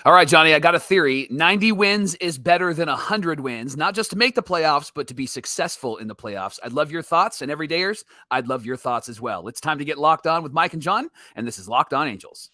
All right, Johnny, I got a theory. 90 wins is better than 100 wins, not just to make the playoffs, but to be successful in the playoffs. I'd love your thoughts, and everydayers, I'd love your thoughts as well. It's time to get locked on with Mike and John, and this is Locked On Angels.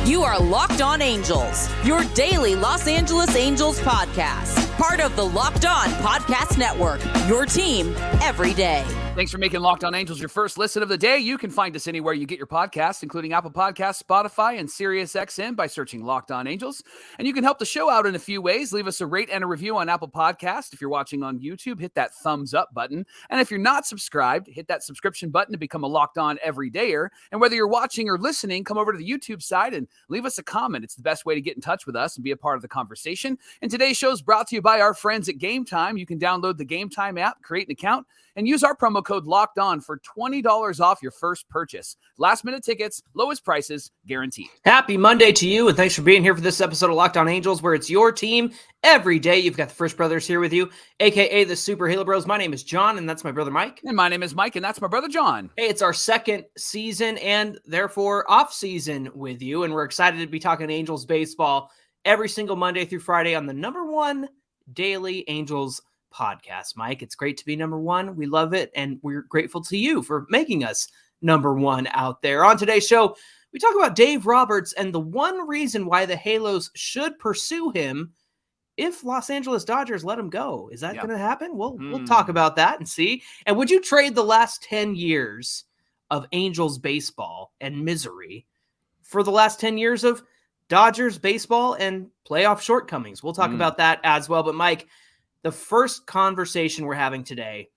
You are Locked On Angels, your daily Los Angeles Angels podcast. Part of the Locked On Podcast Network, your team every day. Thanks for making Locked On Angels your first listen of the day. You can find us anywhere you get your podcasts, including Apple Podcasts, Spotify, and SiriusXM by searching Locked On Angels. And you can help the show out in a few ways. Leave us a rate and a review on Apple Podcasts. If you're watching on YouTube, hit that thumbs up button. And if you're not subscribed, hit that subscription button to become a Locked On everydayer. And whether you're watching or listening, come over to the YouTube side and leave us a comment. It's the best way to get in touch with us and be a part of the conversation. And today's show is brought to you by our friends at GameTime. You can download the GameTime app, create an account, and use our promo code Locked On for $20 off your first purchase. Last minute tickets, lowest prices guaranteed. Happy Monday to you, and thanks for being here for this episode of Locked On Angels, where it's your team every day. You've got the Frisch Brothers here with you, aka the Super Halo Bros. My name is John, and that's my brother Mike. And my name is Mike, and that's my brother John. Hey, it's our second season and therefore off season with you, and we're excited to be talking Angels baseball every single Monday through Friday on the #1 daily Angels podcast. Mike, it's great to be #1. We love it, and we're grateful to you for making us #1 out there. On today's show, we talk about Dave Roberts and the one reason why the Halos should pursue him if Los Angeles Dodgers let him go. Is that going to happen? We'll talk about that and see. And would you trade the last 10 years of Angels baseball and misery for the last 10 years of Dodgers baseball and playoff shortcomings? We'll talk about that as well. But Mike, the first conversation we're having today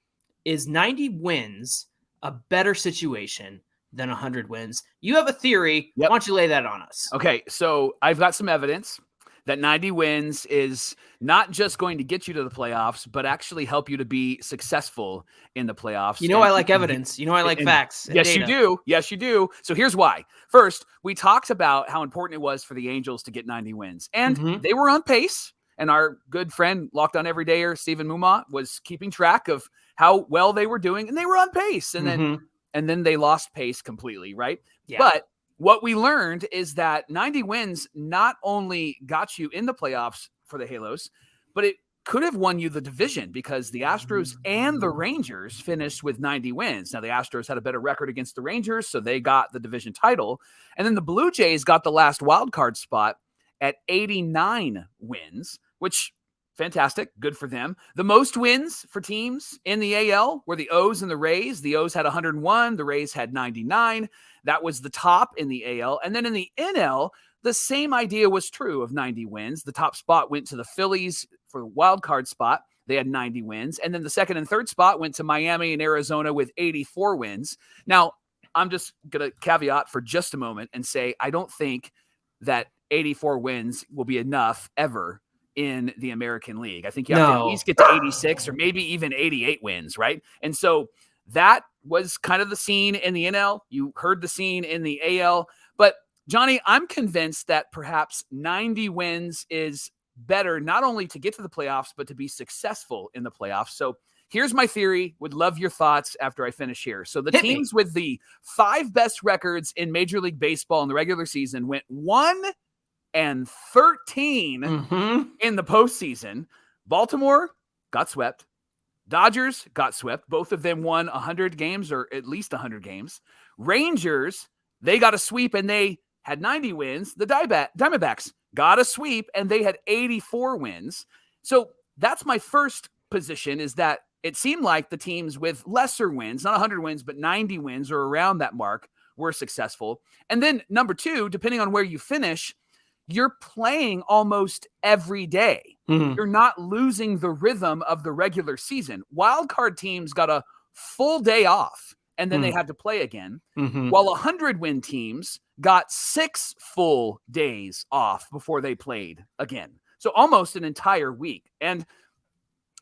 is 90 wins a better situation than 100 wins. You have a theory. Yep. Why don't you lay that on us? Okay, so I've got some evidence that 90 wins is not just going to get you to the playoffs, but actually help you to be successful in the playoffs. You know, I like evidence. You know, I like facts. And yes, data. you do. Yes, you do. So here's why. First, we talked about how important it was for the Angels to get 90 wins, and they were on pace. And our good friend, Locked On Everydayer, Stephen Mumont, was keeping track of how well they were doing, and they were on pace. And then they lost pace completely, right? Yeah. But what we learned is that 90 wins not only got you in the playoffs for the Halos, but it could have won you the division because the Astros and the Rangers finished with 90 wins. Now, the Astros had a better record against the Rangers, so they got the division title. And then the Blue Jays got the last wildcard spot at 89 wins, which fantastic, good for them. The most wins for teams in the AL were the O's and the Rays. The O's had 101, the Rays had 99. That was the top in the AL. And then in the NL, the same idea was true of 90 wins. The top spot went to the Phillies for the wild card spot. They had 90 wins. And then the second and third spot went to Miami and Arizona with 84 wins. Now, I'm just going to caveat for just a moment and say I don't think that 84 wins will be enough ever in the American League. I think you have to at least get to 86 or maybe even 88 wins, right? And so that was kind of the scene in the NL. You heard the scene in the AL. But, Johnny, I'm convinced that perhaps 90 wins is better not only to get to the playoffs, but to be successful in the playoffs. So here's my theory. Would love your thoughts after I finish here. So the teams with the 5 best records in Major League Baseball in the regular season went 1-13 in the postseason. Baltimore got swept. Dodgers got swept. Both of them won 100 games or at least 100 games. Rangers, they got a sweep and they had 90 wins. The Diamondbacks got a sweep and they had 84 wins. So that's my first position, is that it seemed like the teams with lesser wins, not 100 wins, but 90 wins or around that mark, were successful. And then number 2, depending on where you finish, you're playing almost every day. You're not losing the rhythm of the regular season. Wildcard teams got a full day off, and then they had to play again, while 100-win teams got 6 full days off before they played again. So almost an entire week. And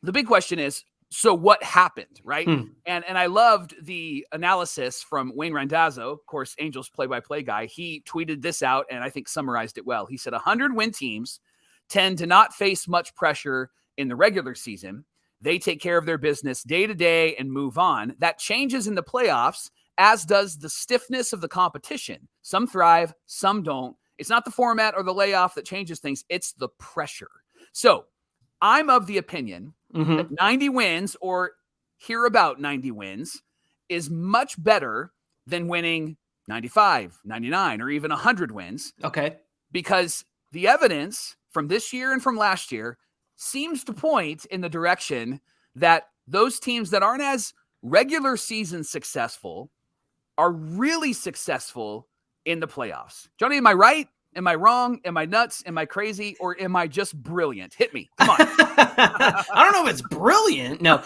the big question is, so what happened, right? And I loved the analysis from Wayne Randazzo, of course, Angels play-by-play guy. He tweeted this out and I think summarized it well. He said 100-win teams tend to not face much pressure in the regular season. They take care of their business day to day and move on. That changes in the playoffs, as does the stiffness of the competition. Some thrive, some don't. It's not the format or the layoff that changes things. It's the pressure. So I'm of the opinion that 90 wins or hear about 90 wins is much better than winning 95, 99, or even 100 wins. Okay. Because the evidence from this year and from last year seems to point in the direction that those teams that aren't as regular season successful are really successful in the playoffs. Johnny, am I right? Am I wrong? Am I nuts? Am I crazy? Or am I just brilliant? Hit me. Come on. I don't know if it's brilliant. No.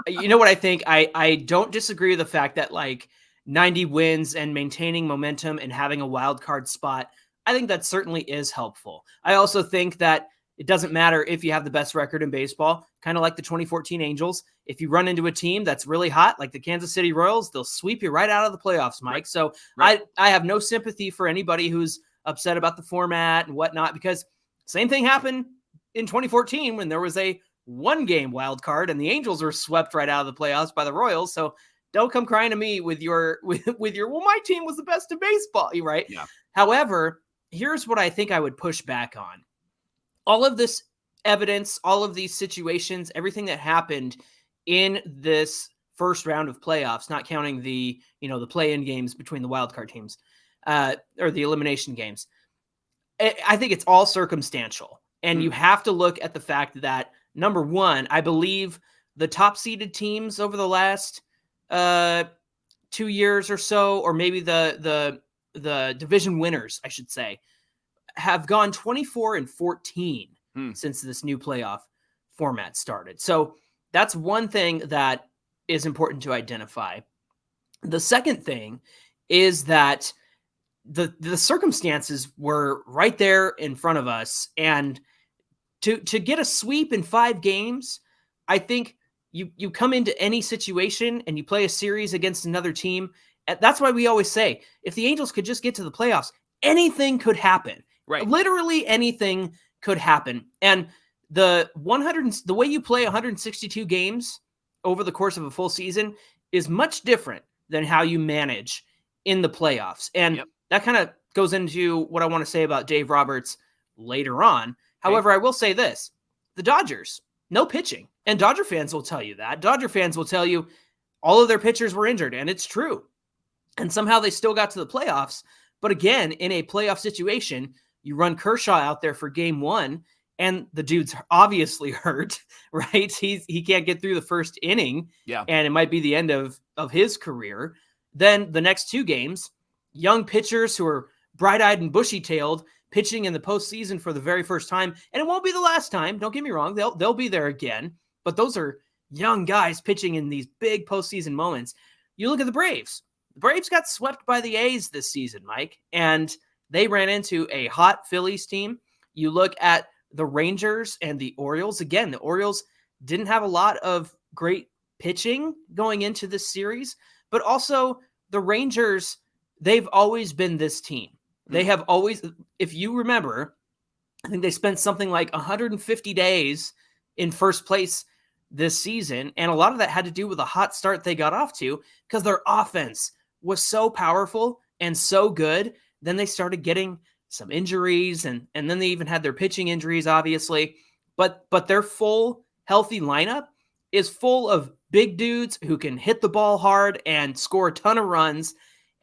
You know what I think? I don't disagree with the fact that like 90 wins and maintaining momentum and having a wild card spot, I think that certainly is helpful. I also think that it doesn't matter if you have the best record in baseball, kind of like the 2014 Angels. If you run into a team that's really hot, like the Kansas City Royals, they'll sweep you right out of the playoffs, Mike. Right. So right. I have no sympathy for anybody who's upset about the format and whatnot, because same thing happened in 2014 when there was a 1-game wild card and the Angels were swept right out of the playoffs by the Royals. So don't come crying to me with your, well, my team was the best in baseball, right? Yeah. However, here's what I think I would push back on. All of this evidence, all of these situations, everything that happened in this first round of playoffs, not counting the play-in games between the wildcard teams, or the elimination games. I think it's all circumstantial. And you have to look at the fact that, number one, I believe the top-seeded teams over the last 2 years or so, or maybe the division winners, I should say, have gone 24-14 since this new playoff format started. So that's one thing that is important to identify. The second thing is that the circumstances were right there in front of us, and to get a sweep in 5 games, I think you come into any situation and you play a series against another team. That's why we always say, if the Angels could just get to the playoffs, anything could happen. Right. Literally anything could happen. And the way you play 162 games over the course of a full season is much different than how you manage in the playoffs. And that kind of goes into what I want to say about Dave Roberts later on. However, I will say this: the Dodgers, no pitching. And Dodger fans will tell you that. Dodger fans will tell you all of their pitchers were injured, and it's true. And somehow they still got to the playoffs. But again, in a playoff situation, you run Kershaw out there for game 1, and the dude's obviously hurt, right? He can't get through the first inning, and it might be the end of his career. Then the next 2 games, young pitchers who are bright-eyed and bushy-tailed pitching in the postseason for the very first time, and it won't be the last time. Don't get me wrong; they'll be there again. But those are young guys pitching in these big postseason moments. You look at the Braves. The Braves got swept by the A's this season, Mike, and they ran into a hot Phillies team. You look at the Rangers and the Orioles. Again, the Orioles didn't have a lot of great pitching going into this series, but also the Rangers, they've always been this team. They have always, if you remember, I think they spent something like 150 days in first place this season, and a lot of that had to do with the hot start they got off to because their offense was so powerful and so good. Then they started getting some injuries, and then they even had their pitching injuries, obviously. But their full, healthy lineup is full of big dudes who can hit the ball hard and score a ton of runs.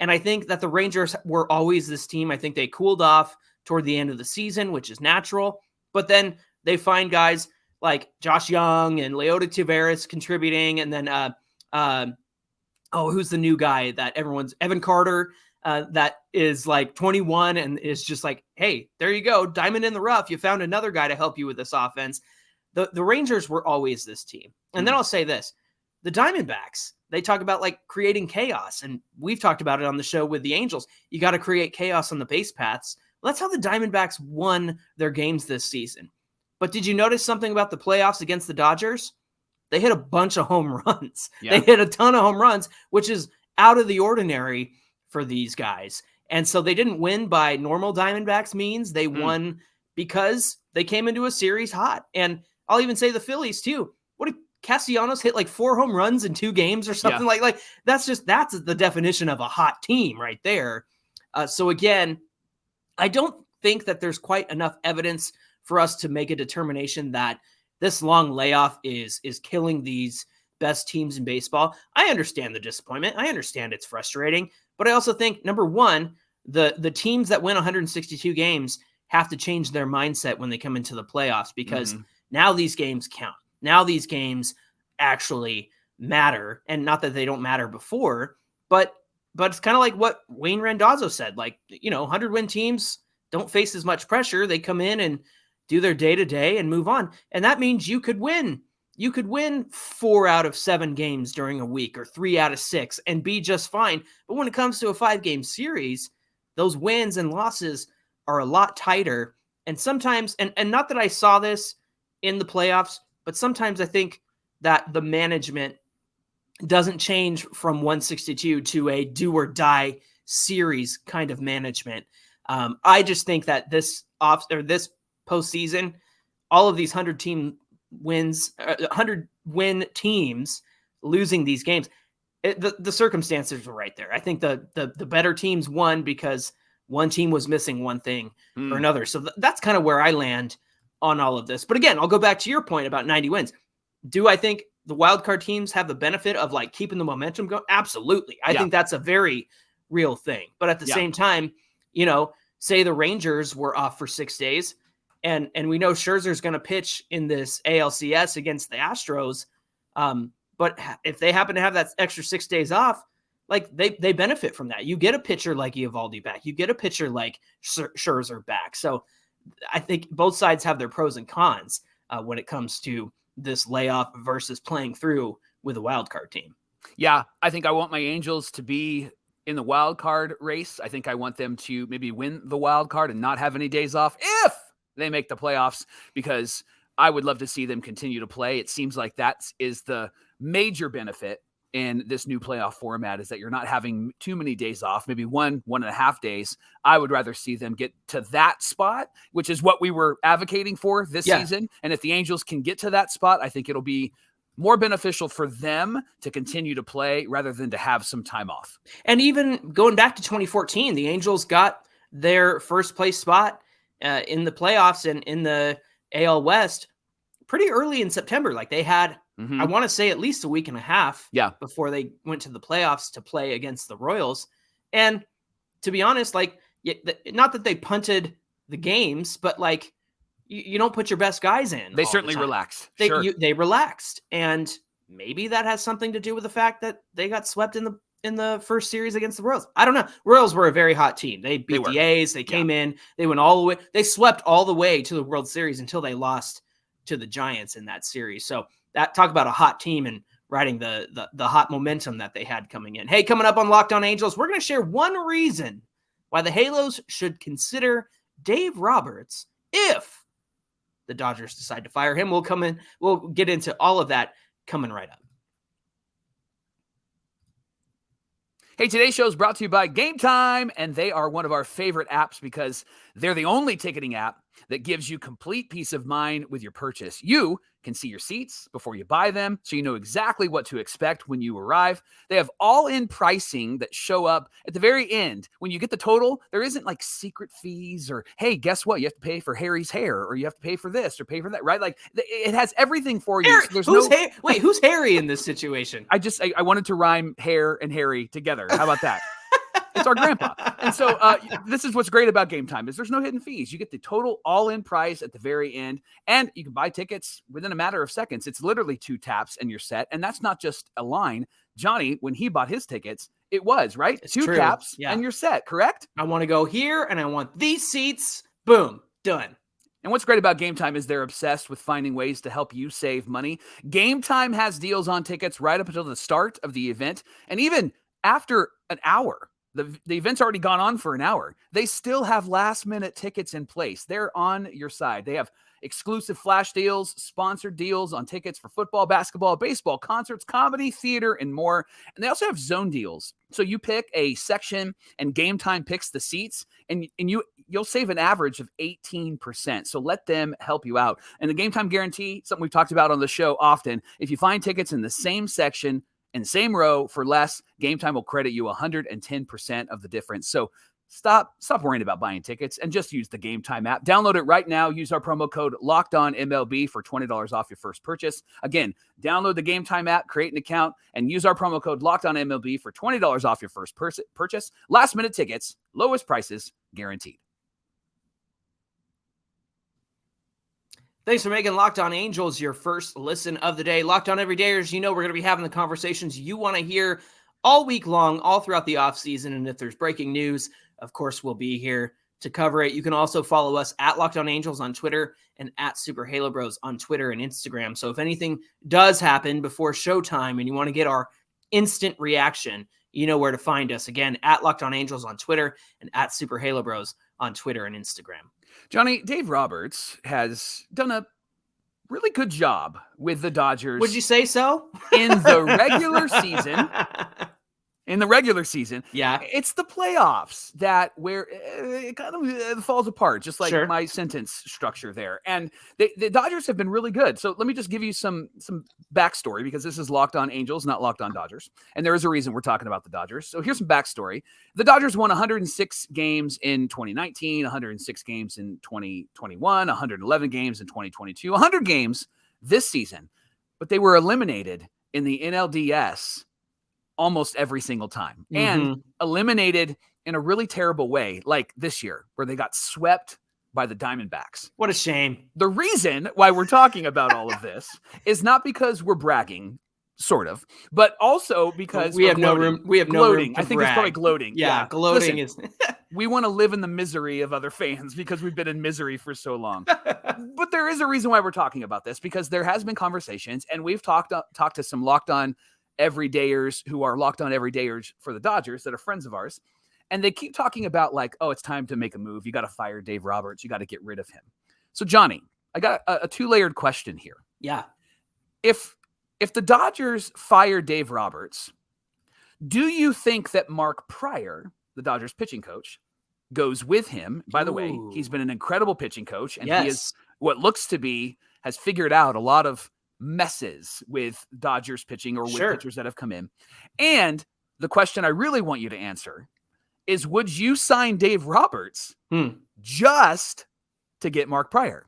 And I think that the Rangers were always this team. I think they cooled off toward the end of the season, which is natural. But then they find guys like Josh Young and Leody Taveras contributing, and then who's the new guy that Evan Carter, that is like 21 and is just like, hey, there you go, diamond in the rough. You found another guy to help you with this offense. The Rangers were always this team. And then I'll say this: the Diamondbacks, they talk about like creating chaos, and we've talked about it on the show with the Angels. You got to create chaos on the base paths. Well, that's how the Diamondbacks won their games this season. But did you notice something about the playoffs against the Dodgers? They hit a bunch of home runs. They hit a ton of home runs, which is out of the ordinary for these guys. And so they didn't win by normal Diamondbacks means. They won because they came into a series hot. And I'll even say the Phillies too. What did Castellanos hit, like 4 home runs in 2 games or something like that's the definition of a hot team right there. So again, I don't think that there's quite enough evidence for us to make a determination that this long layoff is killing these best teams in baseball. I understand the disappointment. I understand it's frustrating, but I also think, number one, the teams that win 162 games have to change their mindset when they come into the playoffs, because now these games count. Now these games actually matter, and not that they don't matter before, but it's kind of like what Wayne Randazzo said, 100-win teams don't face as much pressure. They come in and do their day-to-day and move on. And that means you could win. You could win 4 out of 7 games during a week, or 3 out of 6, and be just fine. But when it comes to a 5-game series, those wins and losses are a lot tighter. And sometimes, and not that I saw this in the playoffs, but sometimes I think that the management doesn't change from 162 to a do or die series kind of management. I just think that this postseason, all of these 100-win teams losing these games, the circumstances were right there. I think the better teams won because one team was missing one thing or another. So that's kind of where I land on all of this. But again, I'll go back to your point about 90 wins. Do I think the wildcard teams have the benefit of keeping the momentum going? Absolutely. I think that's a very real thing. But at the same time, say the Rangers were off for 6 days, and we know Scherzer's going to pitch in this ALCS against the Astros. But if they happen to have that extra 6 days off, they benefit from that. You get a pitcher like Eovaldi back. You get a pitcher like Scherzer back. So I think both sides have their pros and cons when it comes to this layoff versus playing through with a wild card team. Yeah, I think I want my Angels to be in the wild card race. I think I want them to maybe win the wild card and not have any days off if they make the playoffs, because I would love to see them continue to play. It seems like that is the major benefit in this new playoff format, is that you're not having too many days off, maybe 1.5 days. I would rather see them get to that spot, which is what we were advocating for this season. And if the Angels can get to that spot, I think it'll be more beneficial for them to continue to play rather than to have some time off. And even going back to 2014, the Angels got their first place spot in the playoffs and in the AL West pretty early in September. They had, I want to say, at least a week and a half before they went to the playoffs to play against the Royals. And to be honest, not that they punted the games, but you don't put your best guys in. They certainly relaxed. They relaxed. And maybe that has something to do with the fact that they got swept in the first series against the Royals. I don't know. Royals were a very hot team. They beat the A's. They came in. They went all the way. They swept all the way to the World Series until they lost to the Giants in that series. So that, talk about a hot team and riding the hot momentum that they had coming in. Hey, coming up on Locked On Angels, we're going to share one reason why the Halos should consider Dave Roberts if the Dodgers decide to fire him. We'll get into all of that coming right up. Hey, today's show is brought to you by GameTime, and they are one of our favorite apps because they're the only ticketing app that gives you complete peace of mind with your purchase. You can see your seats before you buy them, so you know exactly what to expect when you arrive. They have all-in pricing that show up at the very end. When you get the total, there isn't secret fees or, hey, guess what? You have to pay for Harry's hair, or you have to pay for this or pay for that, right? It has everything for you. Harry, so who's Harry in this situation? I wanted to rhyme hair and Harry together. How about that? It's our grandpa. And so this is what's great about GameTime is there's no hidden fees. You get the total all-in price at the very end, and you can buy tickets within a matter of seconds. It's literally 2 taps and you're set. And that's not just a line. Johnny, when he bought his tickets, it was, right? It's 2 true. taps and you're set, correct? I want to go here and I want these seats. Boom, done. And what's great about GameTime is they're obsessed with finding ways to help you save money. GameTime has deals on tickets right up until the start of the event, and even after an hour. The event's already gone on for an hour. They still have last-minute tickets in place. They're on your side. They have exclusive flash deals, sponsored deals on tickets for football, basketball, baseball, concerts, comedy, theater, and more. And they also have zone deals. So you pick a section, and GameTime picks the seats, and you'll save an average of 18%. So let them help you out. And the GameTime guarantee, something we've talked about on the show often, if you find tickets in the same section, in the same row for less, GameTime will credit you 110% of the difference. So Stop worrying about buying tickets and just use the GameTime app. Download it right now. Use our promo code LOCKEDONMLB for $20 off your first purchase. Again, download the GameTime app, create an account, and use our promo code LOCKEDONMLB for $20 off your first purchase. Last minute tickets, lowest prices guaranteed. Thanks for making Locked On Angels your first listen of the day. Locked On Everydayers, we're going to be having the conversations you want to hear all week long, all throughout the offseason. And if there's breaking news, of course, we'll be here to cover it. You can also follow us at Locked On Angels on Twitter and at Super Halo Bros on Twitter and Instagram. So if anything does happen before showtime and you want to get our instant reaction, you know where to find us. Again, at Locked On Angels on Twitter and at Super Halo Bros on Twitter and Instagram. Johnny, Dave Roberts has done a really good job with the Dodgers. Would you say so? In the regular season. In the regular season, yeah, it's the playoffs where it kind of falls apart, just like my sentence structure there. And the Dodgers have been really good. So let me just give you some backstory, because this is Locked On Angels, not Locked On Dodgers. And there is a reason we're talking about the Dodgers. So here's some backstory. The Dodgers won 106 games in 2019, 106 games in 2021, 111 games in 2022, 100 games this season. But they were eliminated in the NLDS almost every single time, and eliminated in a really terrible way, like this year, where they got swept by the Diamondbacks. What a shame. The reason why we're talking about all of this is not because we're bragging, sort of, but also because we have no room. We have gloating. No room. I think it's probably gloating. Yeah, gloating. Listen, we want to live in the misery of other fans because we've been in misery for so long. But there is a reason why we're talking about this, because there has been conversations, and we've talked to some Locked On Everydayers who are Locked On Everydayers for the Dodgers that are friends of ours. And they keep talking about, like, oh, it's time to make a move. You got to fire Dave Roberts. You got to get rid of him. So Johnny, I got a two-layered question here. Yeah. If the Dodgers fire Dave Roberts, do you think that Mark Prior, the Dodgers pitching coach, goes with him? By the way, he's been an incredible pitching coach, and he is what looks to be, has figured out a lot of messes with Dodgers pitching or with pitchers that have come in. And the question I really want you to answer is, would you sign Dave Roberts just to get Mark Prior?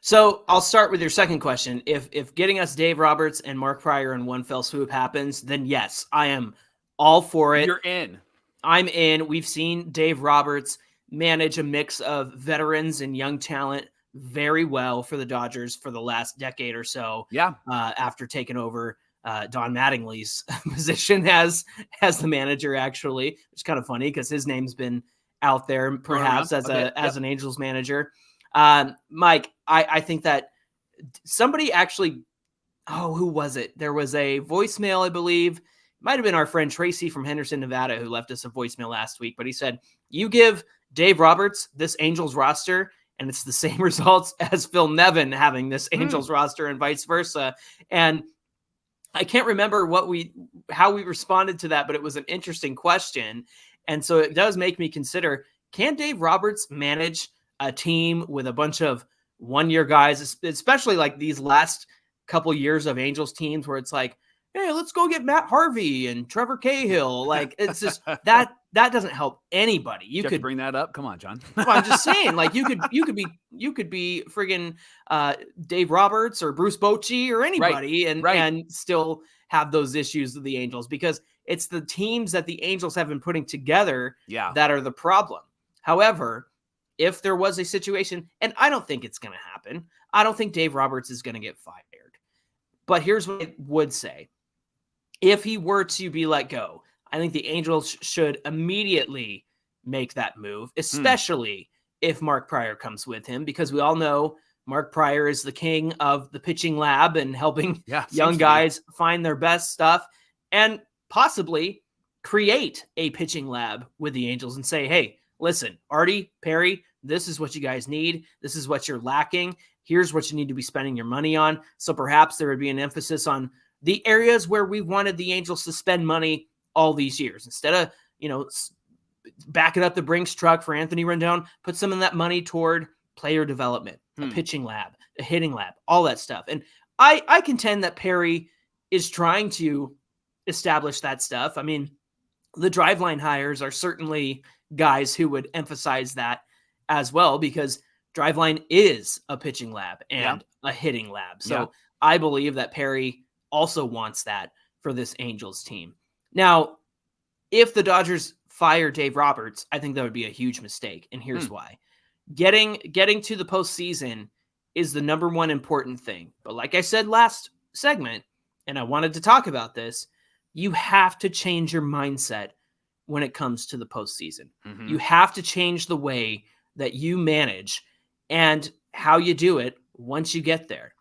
So I'll start with your second question. If getting us Dave Roberts and Mark Prior in one fell swoop happens, then yes, I am all for it. You're in. I'm in. We've seen Dave Roberts manage a mix of veterans and young talent very well for the Dodgers for the last decade or so. Yeah. After taking over Don Mattingly's position as the manager, actually, which is kind of funny because his name's been out there perhaps as an Angels manager. Mike, I think that somebody actually, who was it? There was a voicemail, I believe. It might have been our friend Tracy from Henderson, Nevada, who left us a voicemail last week, but he said, you give Dave Roberts this Angels roster, and it's the same results as Phil Nevin having this Angels roster and vice versa. And I can't remember how we responded to that, but it was an interesting question. And so it does make me consider, can Dave Roberts manage a team with a bunch of one-year guys, especially like these last couple years of Angels teams where it's like, hey, let's go get Matt Harvey and Trevor Cahill. Like, it's just that doesn't help anybody. You could bring that up. Come on, John. Well, I'm just saying, like, you could be friggin' Dave Roberts or Bruce Bochy or anybody and still have those issues with the Angels, because it's the teams that the Angels have been putting together that are the problem. However, if there was a situation, and I don't think it's going to happen, I don't think Dave Roberts is going to get fired. But here's what I would say. If he were to be let go, I think the Angels should immediately make that move, especially if Mark Prior comes with him, because we all know Mark Prior is the king of the pitching lab and helping young guys find their best stuff, and possibly create a pitching lab with the Angels and say, hey, listen, Artie, Perry, this is what you guys need. This is what you're lacking. Here's what you need to be spending your money on. So perhaps there would be an emphasis on the areas where we wanted the Angels to spend money all these years. Instead of, backing up the Brinks truck for Anthony Rendon, put some of that money toward player development, a pitching lab, a hitting lab, all that stuff. And I contend that Perry is trying to establish that stuff. I mean, The driveline hires are certainly guys who would emphasize that as well, because driveline is a pitching lab and a hitting lab. So I believe that Perry also wants that for this Angels team. Now, if the Dodgers fire Dave Roberts, I think that would be a huge mistake. And here's why. Getting to the postseason is the number one important thing. But like I said last segment, and I wanted to talk about this, you have to change your mindset when it comes to the postseason. Mm-hmm. You have to change the way that you manage and how you do it once you get there.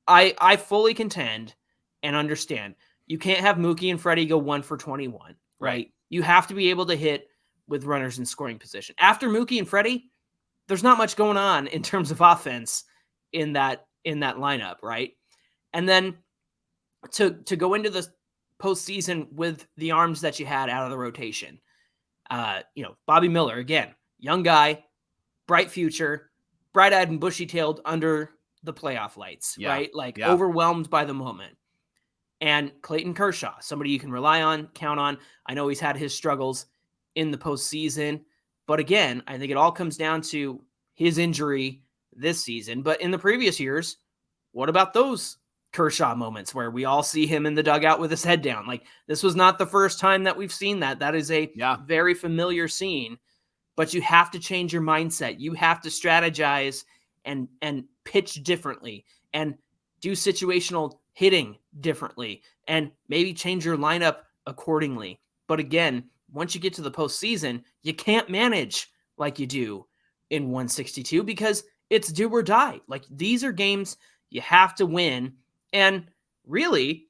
I fully contend and understand you can't have Mookie and Freddie go 1 for 21, right? You have to be able to hit with runners in scoring position. After Mookie and Freddie, there's not much going on in terms of offense in that lineup, right? And then to go into the postseason with the arms that you had out of the rotation, Bobby Miller, again, young guy, bright future, bright-eyed and bushy-tailed under the playoff lights, right? Overwhelmed by the moment. And Clayton Kershaw, somebody you can rely on, count on. I know he's had his struggles in the postseason, but again, I think it all comes down to his injury this season. But in the previous years, what about those Kershaw moments where we all see him in the dugout with his head down? Like, this was not the first time that we've seen that. That is a very familiar scene, but you have to change your mindset. You have to strategize and pitch differently and do situational hitting differently and maybe change your lineup accordingly. But again, once you get to the postseason, you can't manage like you do in 162 because it's do or die. Like, these are games you have to win. And really,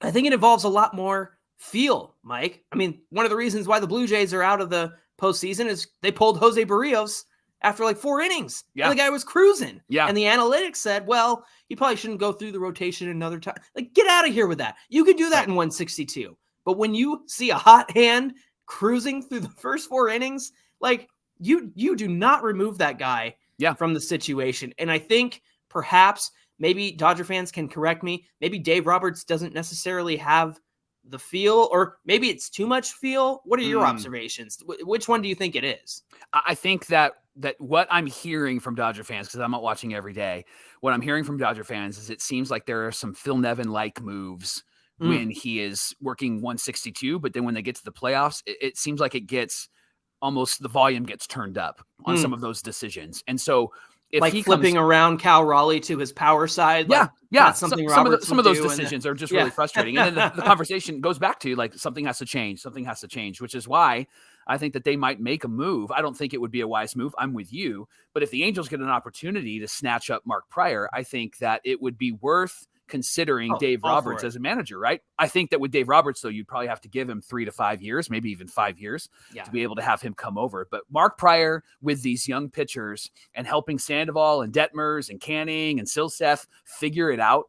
I think it involves a lot more feel, Mike. I mean, one of the reasons why the Blue Jays are out of the postseason is they pulled Jose Barrios after like 4 innings. Yeah. And the guy was cruising. Yeah. And the analytics said, well, he probably shouldn't go through the rotation another time. Like, get out of here with that. You can do that in 162. But when you see a hot hand cruising through the first 4 innings, like, you do not remove that guy from the situation. And I think perhaps maybe Dodger fans can correct me. Maybe Dave Roberts doesn't necessarily have the feel, or maybe it's too much feel. What are your observations? Which one do you think it is? I think that what I'm hearing from Dodger fans, because I'm not watching every day, what I'm hearing from Dodger fans is it seems like there are some Phil Nevin-like moves when he is working 162, but then when they get to the playoffs, it seems like it gets almost, the volume gets turned up on some of those decisions. And so if like he flipping around Cal Raleigh to his power side. That's something some of those decisions are just really frustrating. And then the conversation goes back to like, something has to change, which is why I think that they might make a move. I don't think it would be a wise move. I'm with you. But if the Angels get an opportunity to snatch up Mark Pryor, I think that it would be worth considering Dave Roberts as a manager, right? I think that with Dave Roberts, though, you'd probably have to give him 3 to 5 years, maybe even 5 years to be able to have him come over. But Mark Pryor with these young pitchers and helping Sandoval and Detmers and Canning and Silseth figure it out,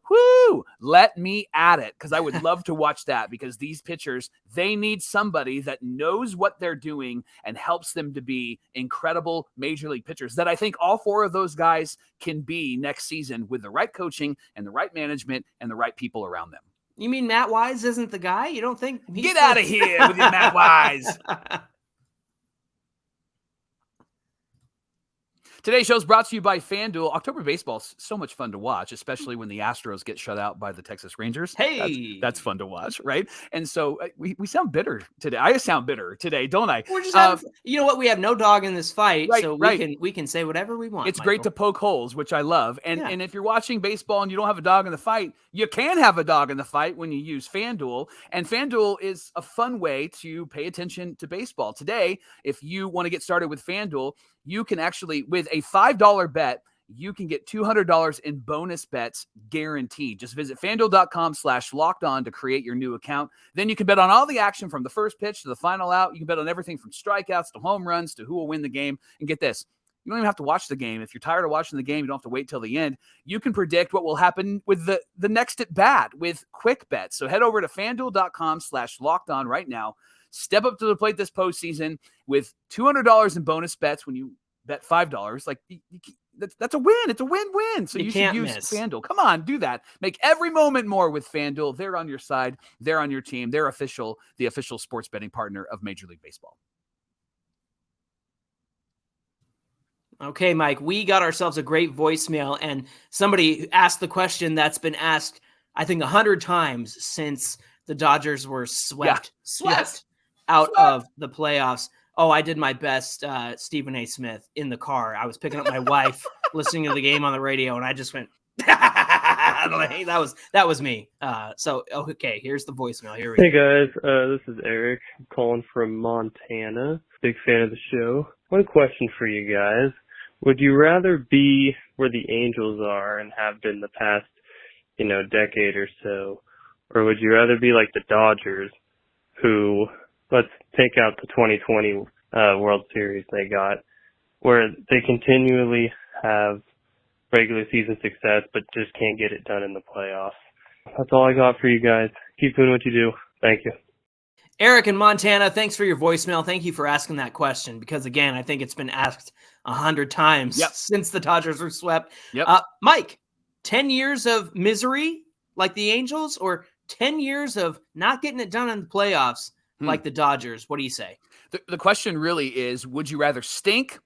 let me at it, because I would love to watch that, because these pitchers, they need somebody that knows what they're doing and helps them to be incredible major league pitchers that I think all 4 of those guys can be next season with the right coaching and the right management and the right people around them. You mean Matt Wise isn't the guy? You don't think? Get out of here with your Matt Wise. Today's show is brought to you by FanDuel. October baseball is so much fun to watch, especially when the Astros get shut out by the Texas Rangers. Hey, that's fun to watch, right? And so we sound bitter today. I sound bitter today, don't I? We're just you know what? We have no dog in this fight, so we can say whatever we want. It's great to poke holes, which I love. And if you're watching baseball and you don't have a dog in the fight, you can have a dog in the fight when you use FanDuel. And FanDuel is a fun way to pay attention to baseball. Today, if you want to get started with FanDuel, you can actually, with a $5 bet, you can get $200 in bonus bets guaranteed. Just visit FanDuel.com/lockedon to create your new account. Then you can bet on all the action from the first pitch to the final out. You can bet on everything from strikeouts to home runs to who will win the game. And get this, you don't even have to watch the game. If you're tired of watching the game, you don't have to wait till the end. You can predict what will happen with the next at bat with quick bets. So head over to FanDuel.com/lockedon right now. Step up to the plate this postseason with $200 in bonus bets when you bet $5. Like, that's a win. It's a win-win. So you should use FanDuel. Come on, do that. Make every moment more with FanDuel. They're on your side. They're on your team. They're the official sports betting partner of Major League Baseball. Okay, Mike, we got ourselves a great voicemail, and somebody asked the question that's been asked, I think, 100 times since the Dodgers were swept out of the playoffs. Oh, I did my best, Stephen A. Smith, in the car. I was picking up my wife, listening to the game on the radio, and I just went, that was me. Okay, here's the voicemail. Here we go. Hey guys, this is Eric. I'm calling from Montana. Big fan of the show. One question for you guys. Would you rather be where the Angels are and have been the past, decade or so, or would you rather be like the Dodgers, who, let's take out the 2020 World Series they got, where they continually have regular season success but just can't get it done in the playoffs? That's all I got for you guys. Keep doing what you do. Thank you. Eric in Montana, thanks for your voicemail. Thank you for asking that question because, again, I think it's been asked 100 times since the Dodgers were swept. Mike, 10 years of misery like the Angels or 10 years of not getting it done in the playoffs like the Dodgers? What do you say? The question really is, would you rather stink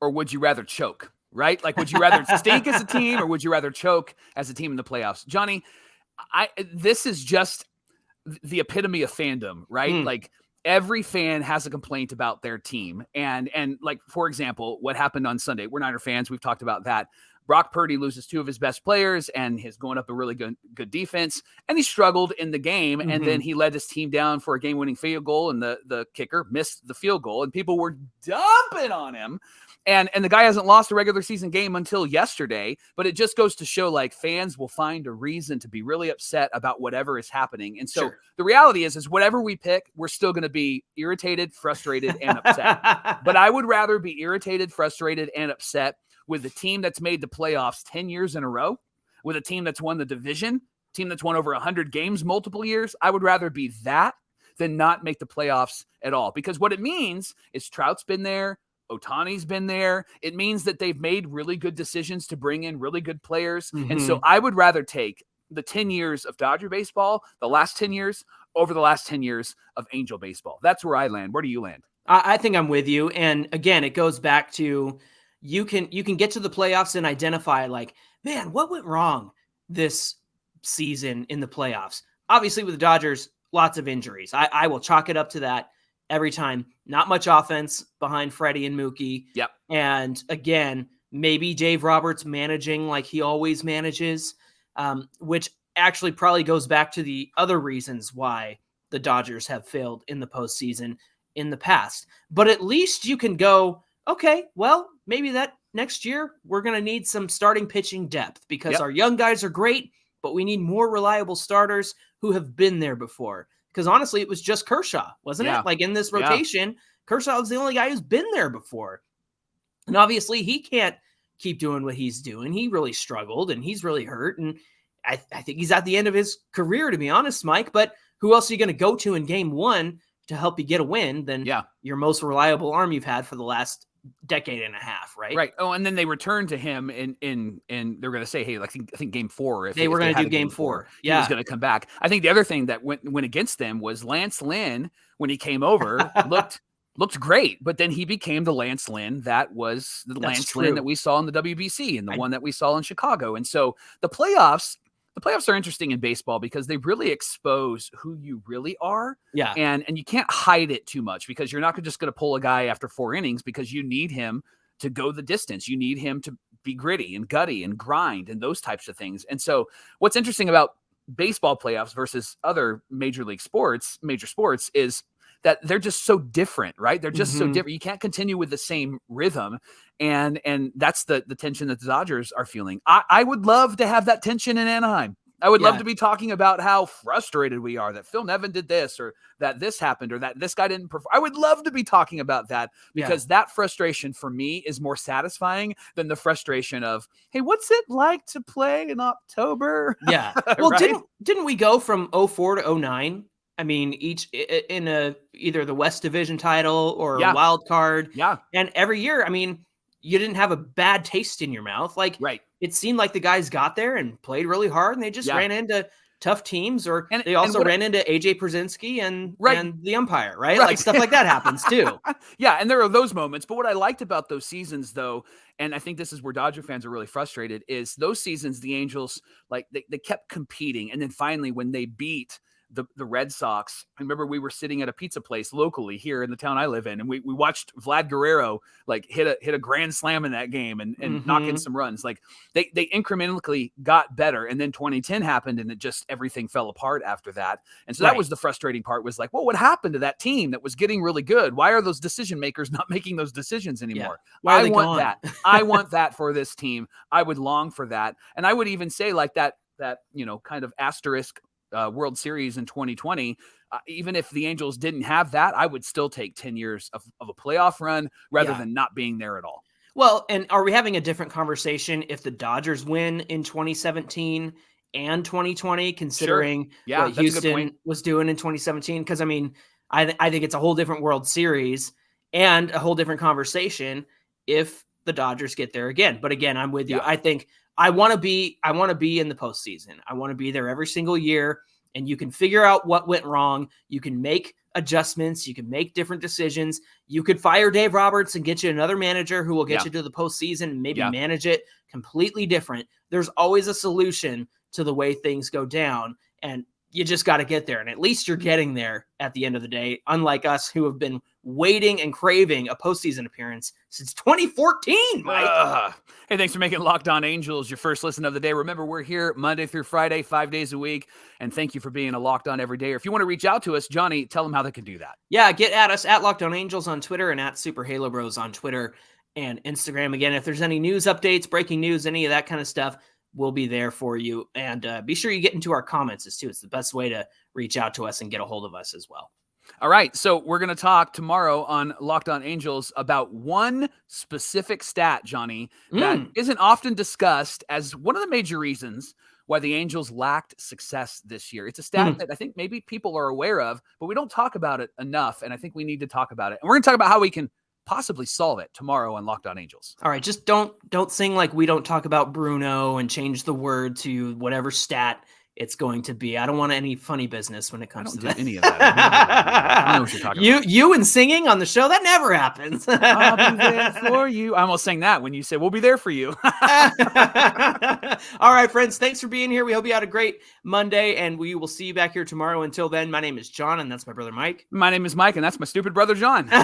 or would you rather choke, right? Like, would you rather stink as a team or would you rather choke as a team in the playoffs? Johnny, this is just the epitome of fandom, right? Like, every fan has a complaint about their team. And like, for example, what happened on Sunday, we're Niner fans. We've talked about that. Brock Purdy loses two of his best players and he's going up a really good defense. And he struggled in the game. And then he led his team down for a game-winning field goal. And the kicker missed the field goal. And people were dumping on him. And the guy hasn't lost a regular season game until yesterday. But it just goes to show, like, fans will find a reason to be really upset about whatever is happening. And so the reality is whatever we pick, we're still going to be irritated, frustrated, and upset. But I would rather be irritated, frustrated, and upset with a team that's made the playoffs 10 years in a row, with a team that's won the division, team that's won over 100 games multiple years. I would rather be that than not make the playoffs at all. Because what it means is Trout's been there, Ohtani's been there. It means that they've made really good decisions to bring in really good players. And so I would rather take the 10 years of Dodger baseball, the last 10 years, over the last 10 years of Angel baseball. That's where I land. Where do you land? I think I'm with you. And again, it goes back to you can get to the playoffs and identify, like, man, what went wrong this season in the playoffs? Obviously, with the Dodgers, lots of injuries. I will chalk it up to that every time. Not much offense behind Freddie and Mookie. Yep. And again, maybe Dave Roberts managing like he always manages, which actually probably goes back to the other reasons why the Dodgers have failed in the postseason in the past. But at least you can go, okay, well, maybe that next year we're going to need some starting pitching depth because our young guys are great, but we need more reliable starters who have been there before. Because honestly, it was just Kershaw, wasn't it? Like, in this rotation, Kershaw was the only guy who's been there before. And obviously he can't keep doing what he's doing. He really struggled and he's really hurt. And I think he's at the end of his career, to be honest, Mike. But who else are you going to go to in game one to help you get a win than your most reliable arm you've had for the last decade and a half, right? Right. Oh, and then they returned to him and they're going to say, hey, I think game four. They were going to do game four. He was going to come back. I think the other thing that went against them was Lance Lynn, when he came over, looked great, but then he became the Lance Lynn that was the Lance Lynn that we saw in the WBC and the one that we saw in Chicago. And so the playoffs are interesting in baseball because they really expose who you really are. Yeah. And you can't hide it too much because you're not just going to pull a guy after 4 innings because you need him to go the distance. You need him to be gritty and gutty and grind and those types of things. And so what's interesting about baseball playoffs versus other major sports is that they're just so different, right? They're just so different. You can't continue with the same rhythm. And that's the tension that the Dodgers are feeling. I would love to have that tension in Anaheim. I would love to be talking about how frustrated we are that Phil Nevin did this or that this happened or that this guy didn't perform. I would love to be talking about that because that frustration for me is more satisfying than the frustration of, hey, what's it like to play in October? Yeah. Well, right? didn't we go from 04 to 09? I mean, each in either the West Division title or a wild card. Yeah. And every year, I mean, you didn't have a bad taste in your mouth. Like, right. It seemed like the guys got there and played really hard, and they just ran into tough teams, or they also ran into AJ Przinsky and the umpire, right? Like stuff like that happens too. Yeah, and there are those moments. But what I liked about those seasons, though, and I think this is where Dodger fans are really frustrated, is those seasons the Angels, like they kept competing, and then finally when they beat the Red Sox, I remember we were sitting at a pizza place locally here in the town I live in, and we watched Vlad Guerrero like hit a grand slam in that game and knock in some runs. Like they incrementally got better, and then 2010 happened, and it just everything fell apart after that. And so that was the frustrating part, was like, well, what happened to that team that was getting really good? Why are those decision makers not making those decisions anymore? Why are they want gone? that. I want that for this team. I would long for that. And I would even say like that kind of asterisk World Series in 2020, even if the Angels didn't have that, I would still take 10 years of a playoff run rather than not being there at all. Well, and are we having a different conversation if the Dodgers win in 2017 and 2020, considering what Houston was doing in 2017? Because, I mean, I think it's a whole different World Series and a whole different conversation if the Dodgers get there again. But again, I'm with you. I think I want to be in the postseason. I want to be there every single year, and you can figure out what went wrong. You can make adjustments. You can make different decisions. You could fire Dave Roberts and get you another manager who will get you to the postseason and maybe manage it completely different. There's always a solution to the way things go down, and you just got to get there. And at least you're getting there at the end of the day, unlike us who have been waiting and craving a postseason appearance since 2014, Mike. Hey, thanks for making Locked On Angels your first listen of the day. Remember, we're here Monday through Friday, 5 days a week. And thank you for being a Locked On every day. Or if you want to reach out to us, Johnny, tell them how they can do that. Yeah, get at us at Locked On Angels on Twitter and at Super Halo Bros on Twitter and Instagram. Again, if there's any news updates, breaking news, any of that kind of stuff, we'll be there for you. And be sure you get into our comments too. It's the best way to reach out to us and get a hold of us as well. All right, so we're going to talk tomorrow on Locked On Angels about one specific stat, Johnny, that isn't often discussed as one of the major reasons why the Angels lacked success this year. It's a stat that I think maybe people are aware of, but we don't talk about it enough, and I think we need to talk about it. And we're going to talk about how we can possibly solve it tomorrow on Locked On Angels. All right, just don't sing like we don't talk about Bruno and change the word to whatever stat it's going to be. I don't want any funny business when it comes to that. Any of that. I don't know what you're talking about. You and singing on the show, that never happens. I'll be there for you. I almost sang that when you said, we'll be there for you. All right, friends, thanks for being here. We hope you had a great Monday, and we will see you back here tomorrow. Until then, my name is John, and that's my brother Mike. My name is Mike, and that's my stupid brother John. Get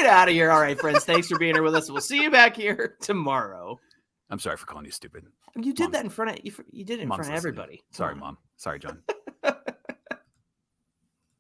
out of here. All right, friends, thanks for being here with us. We'll see you back here tomorrow. I'm sorry for calling you stupid. You did that in front of you did it in front of everybody. Sorry, Mom. Sorry, John.